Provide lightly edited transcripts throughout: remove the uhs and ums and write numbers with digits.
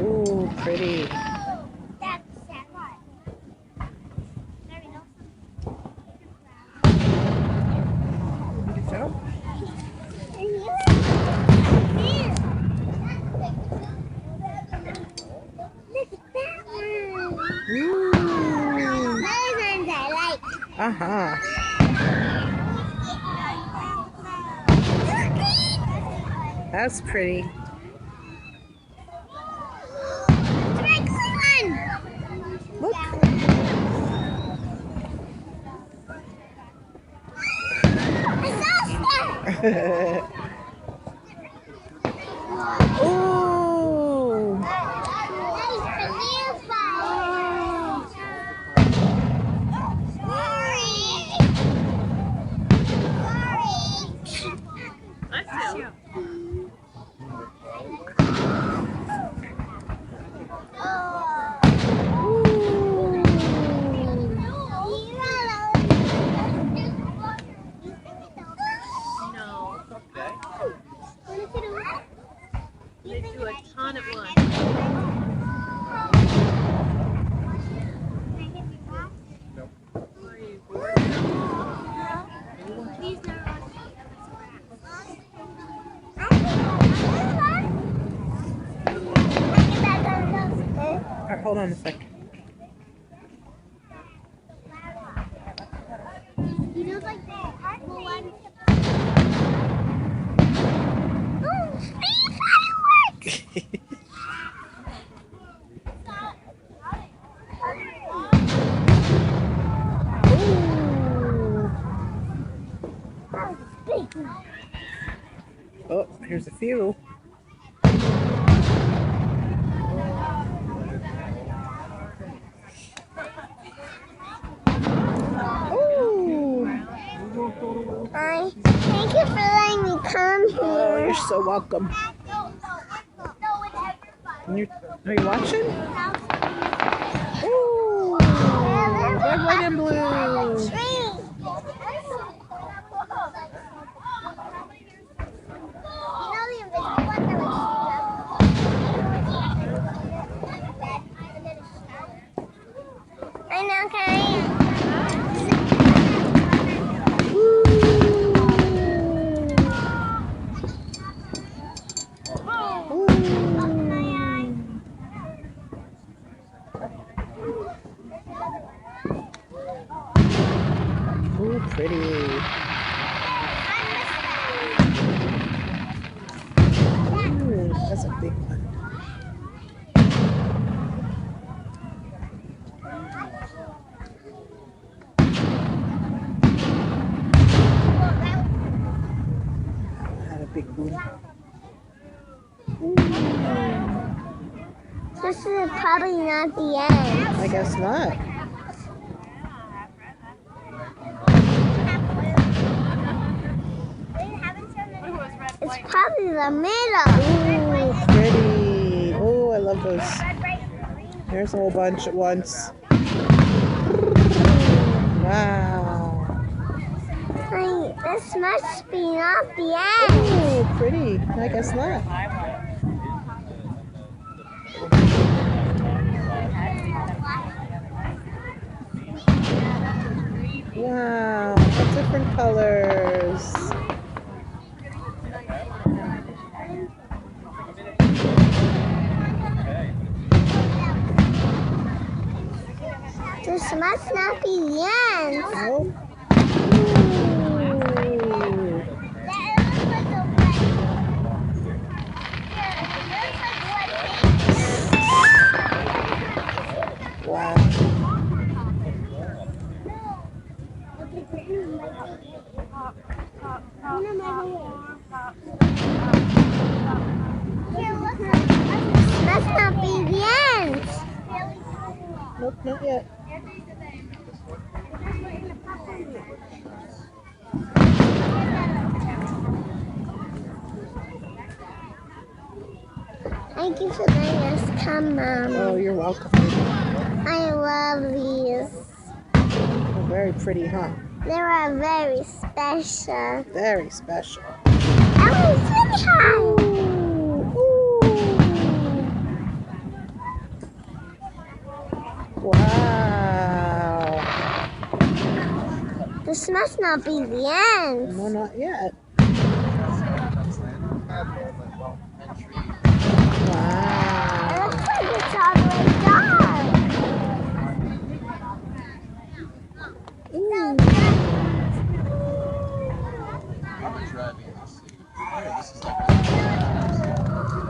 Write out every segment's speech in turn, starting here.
Ooh, pretty. Uh-huh. That's pretty. Look. Ooh. They do a ton at once. Alright, hold on a second. Oh, here's a few. Hi. Thank you for letting me come here. Oh, you're so welcome. Are you watching? Ooh, red, white, and blue. I know, can Ooh, pretty. Ooh, that's a big one. Had a big one. This is probably not the end. I guess not. It's probably the middle. Ooh, pretty. Oh, I love those. There's a whole bunch at once. Wow. Wait, this must be not the end. Ooh, pretty. I guess not. Wow, different colors. This must not be the end. Nope. Wow. Must not be the end. Nope, not yet. Thank you for letting us come, Mommy. Oh, you're welcome. I love these. They're very pretty, huh? They are very special. Very special. Oh, it's really high. Wow. This must not be the end. No, not yet. It Wow. looks like it's all the way dark.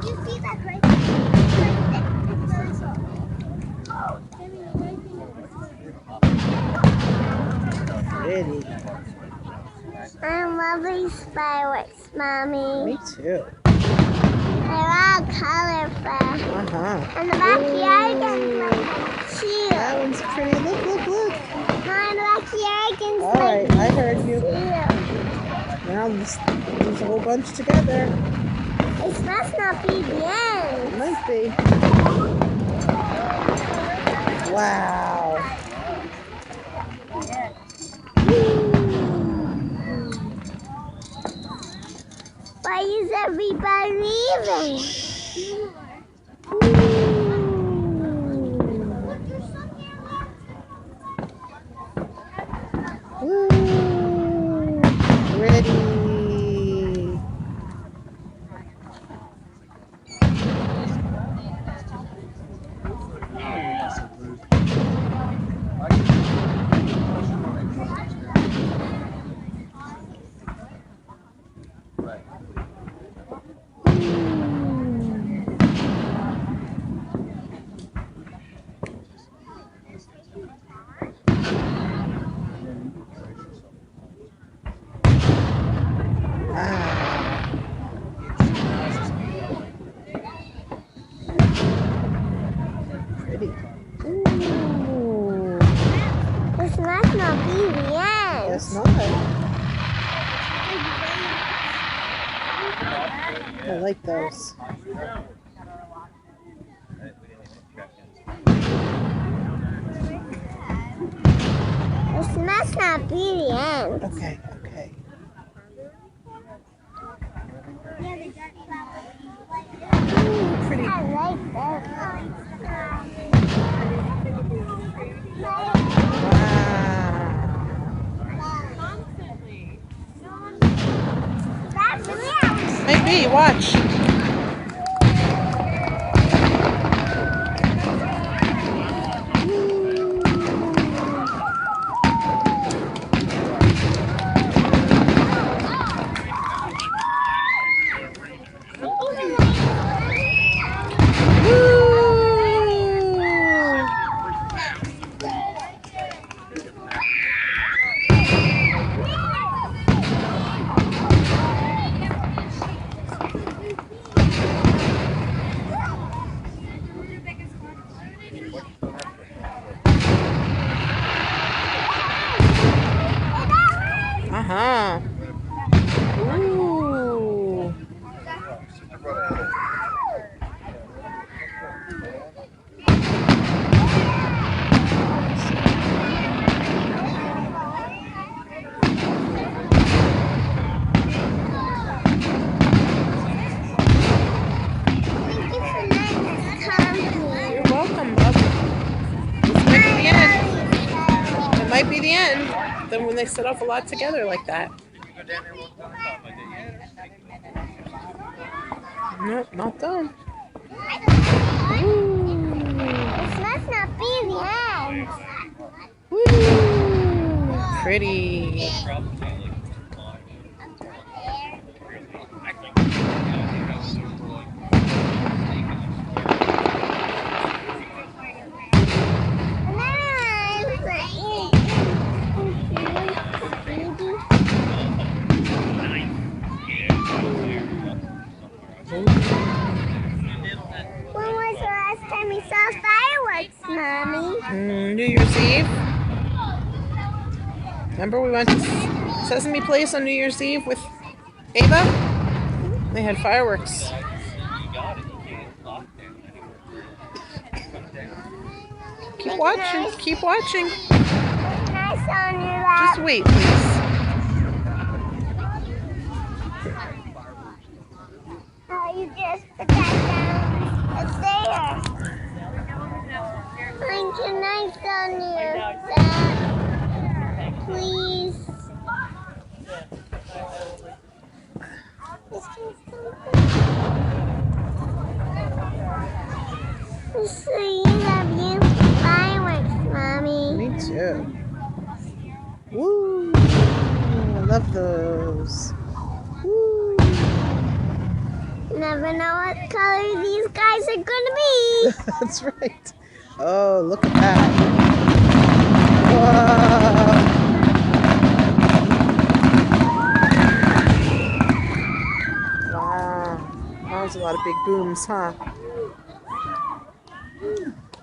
You see that great Pretty. I love these fireworks, Mommy. Me too. They're all colorful. Uh-huh. And the backyard is cute. That one's pretty. Look, look, look. My backyard is All right, I heard you. cute. Now there's a whole bunch together. This must not be the end. It might be. Wow. Why is everybody leaving? Woo. Ready. Pretty. Ooh. This must not be the end. Guess not. I like those. This must not be the end. Okay, okay. Ooh, pretty. I like that. That's real. Maybe, watch. Uh-huh. Ooh. Thank you for letting us come here. You're welcome, bub. This might be the end. It might be the end. Then when they set off a lot together like that. Nope, not done. This must not be the end. Woo! Pretty. When was the last time you saw fireworks, Mommy? New Year's Eve. Remember we went to Sesame Place on New Year's Eve with Ava? They had fireworks. Keep watching. Keep watching. Nice on your lap. Just wait, please. Oh, you just put that down. It's there. Find your nice on your lap. Please. So you love you fireworks, Mommy. Me too. Woo! I love those. Woo! Never know what color these guys are gonna be. That's right. Oh, look at that. Whoa! Wow. That was a lot of big booms, huh?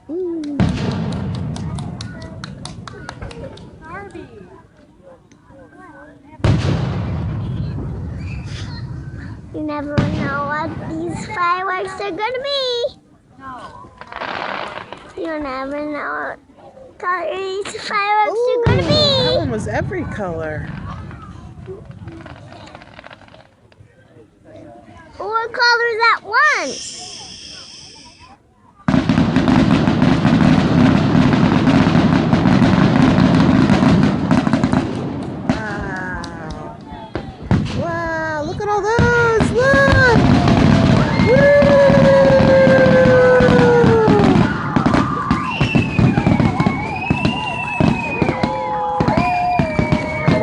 Ooh. You never know what these fireworks are gonna be. You never know what color these fireworks are gonna That be. one was every color. Four colors at once. Wow, look at all those, look! Woo!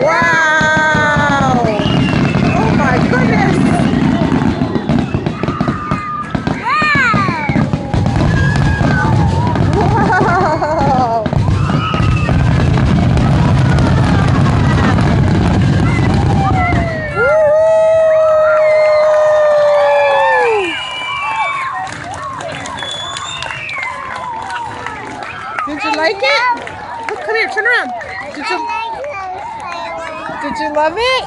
Wow! Oh my goodness! Wow! Did you like it? Look, come here, turn around. Did you love it?